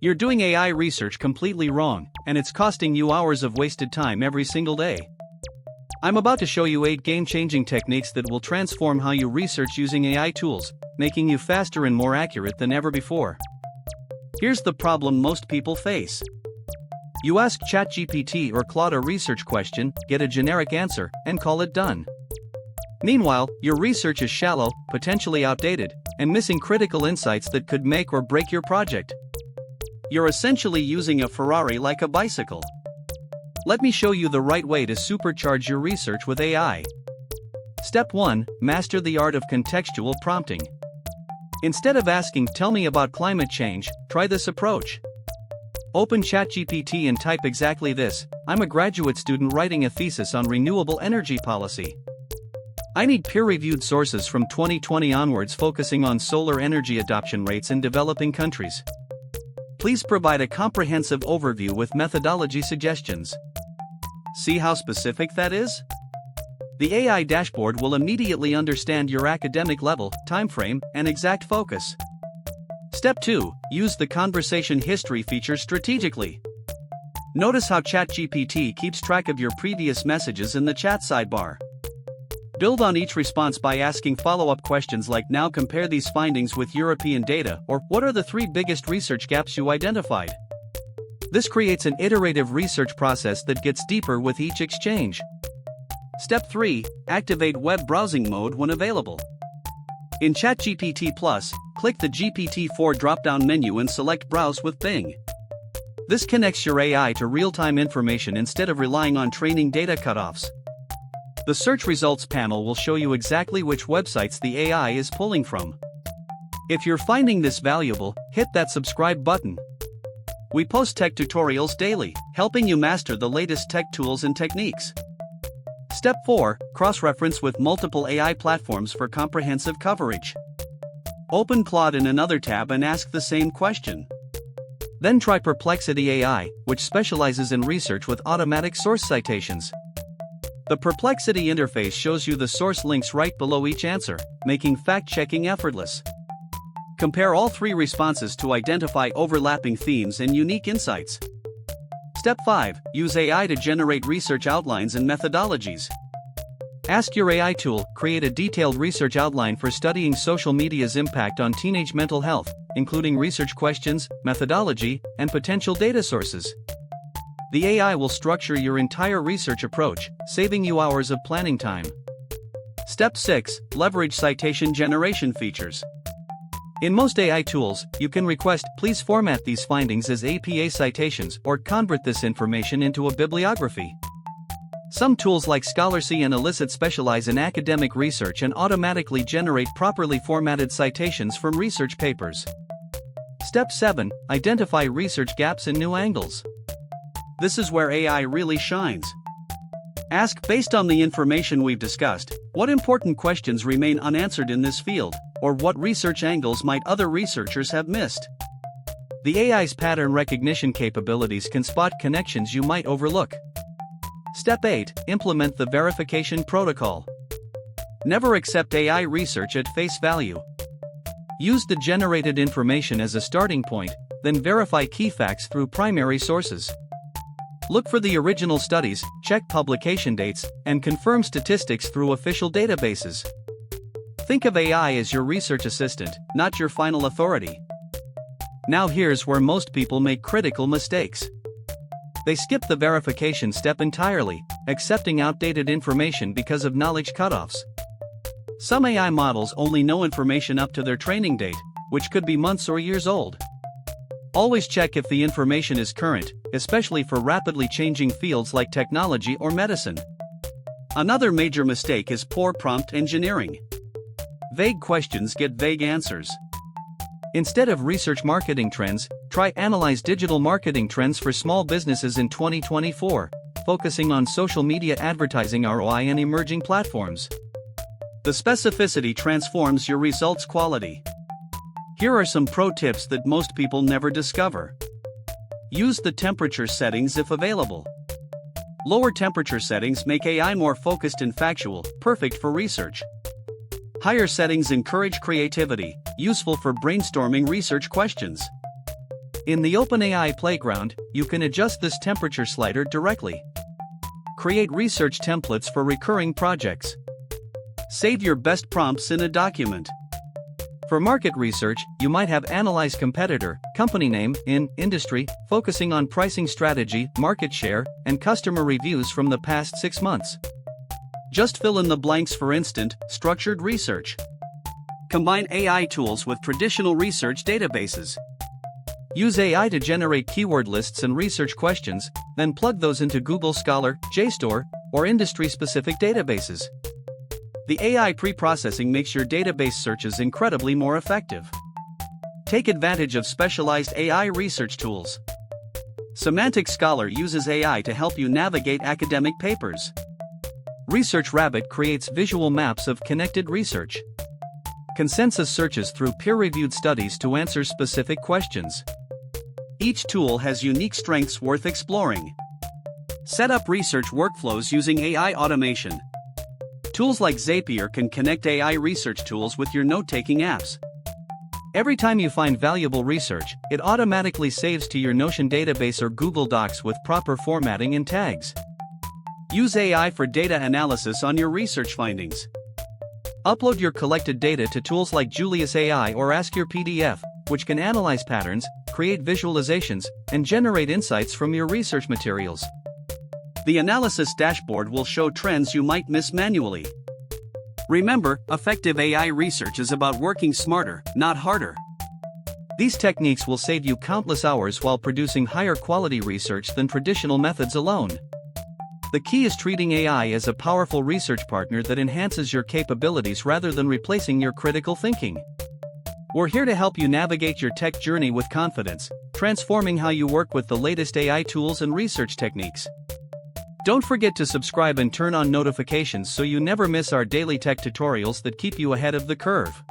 You're doing AI research completely wrong, and it's costing you hours of wasted time every single day. I'm about to show you 8 game-changing techniques that will transform how you research using AI tools, making you faster and more accurate than ever before. Here's the problem most people face. You ask ChatGPT or Claude a research question, get a generic answer, and call it done. Meanwhile, your research is shallow, potentially outdated, and missing critical insights that could make or break your project. You're essentially using a Ferrari like a bicycle. Let me show you the right way to supercharge your research with AI. Step 1. Master the art of contextual prompting. Instead of asking, "Tell me about climate change," try this approach. Open ChatGPT and type exactly this: "I'm a graduate student writing a thesis on renewable energy policy. I need peer-reviewed sources from 2020 onwards focusing on solar energy adoption rates in developing countries. Please provide a comprehensive overview with methodology suggestions." See how specific that is? The AI dashboard will immediately understand your academic level, timeframe, and exact focus. Step 2. Use the conversation history feature strategically. Notice how ChatGPT keeps track of your previous messages in the chat sidebar. Build on each response by asking follow-up questions like, "Now compare these findings with European data," or "What are the 3 biggest research gaps you identified?" This creates an iterative research process that gets deeper with each exchange. Step 3. Activate web browsing mode when available. In ChatGPT Plus, click the GPT-4 drop-down menu and select Browse with Bing. This connects your AI to real-time information instead of relying on training data cutoffs. The search results panel will show you exactly which websites the AI is pulling from. If you're finding this valuable, hit that subscribe button. We post tech tutorials daily, helping you master the latest tech tools and techniques. Step 4. Cross-reference with multiple AI platforms for comprehensive coverage. Open Claude in another tab and ask the same question. Then try Perplexity AI, which specializes in research with automatic source citations. The Perplexity interface shows you the source links right below each answer, making fact-checking effortless. Compare all 3 responses to identify overlapping themes and unique insights. Step 5. Use AI to generate research outlines and methodologies. Ask your AI tool, "Create a detailed research outline for studying social media's impact on teenage mental health, including research questions, methodology, and potential data sources." The AI will structure your entire research approach, saving you hours of planning time. Step 6. Leverage citation generation features. In most AI tools, you can request, "Please format these findings as APA citations," or "Convert this information into a bibliography." Some tools like Scholarcy and Elicit specialize in academic research and automatically generate properly formatted citations from research papers. Step 7. Identify research gaps and new angles. This is where AI really shines. Ask, "Based on the information we've discussed, what important questions remain unanswered in this field, or what research angles might other researchers have missed?" The AI's pattern recognition capabilities can spot connections you might overlook. Step 8. Implement the verification protocol. Never accept AI research at face value. Use the generated information as a starting point, then verify key facts through primary sources. Look for the original studies, check publication dates, and confirm statistics through official databases. Think of AI as your research assistant, not your final authority. Now here's where most people make critical mistakes. They skip the verification step entirely, accepting outdated information because of knowledge cutoffs. Some AI models only know information up to their training date, which could be months or years old. Always check if the information is current, especially for rapidly changing fields like technology or medicine. Another major mistake is poor prompt engineering. Vague questions get vague answers. Instead of research marketing trends, try analyze digital marketing trends for small businesses in 2024, focusing on social media advertising ROI and emerging platforms. The specificity transforms your results quality. Here are some pro tips that most people never discover. Use the temperature settings if available. Lower temperature settings make AI more focused and factual, perfect for research. Higher settings encourage creativity, useful for brainstorming research questions. In the OpenAI playground, you can adjust this temperature slider directly. Create research templates for recurring projects. Save your best prompts in a document. For market research, you might have analyze competitor, company name, industry, focusing on pricing strategy, market share, and customer reviews from the past 6 months. Just fill in the blanks for instant, structured research. Combine AI tools with traditional research databases. Use AI to generate keyword lists and research questions, then plug those into Google Scholar, JSTOR, or industry-specific databases. The AI pre-processing makes your database searches incredibly more effective. Take advantage of specialized AI research tools. Semantic Scholar uses AI to help you navigate academic papers. Research Rabbit creates visual maps of connected research. Consensus searches through peer-reviewed studies to answer specific questions. Each tool has unique strengths worth exploring. Set up research workflows using AI automation. Tools like Zapier can connect AI research tools with your note-taking apps. Every time you find valuable research, it automatically saves to your Notion database or Google Docs with proper formatting and tags. Use AI for data analysis on your research findings. Upload your collected data to tools like Julius AI or Ask Your PDF, which can analyze patterns, create visualizations, and generate insights from your research materials. The analysis dashboard will show trends you might miss manually. Remember, effective AI research is about working smarter, not harder. These techniques will save you countless hours while producing higher quality research than traditional methods alone. The key is treating AI as a powerful research partner that enhances your capabilities rather than replacing your critical thinking. We're here to help you navigate your tech journey with confidence, transforming how you work with the latest AI tools and research techniques. Don't forget to subscribe and turn on notifications so you never miss our daily tech tutorials that keep you ahead of the curve.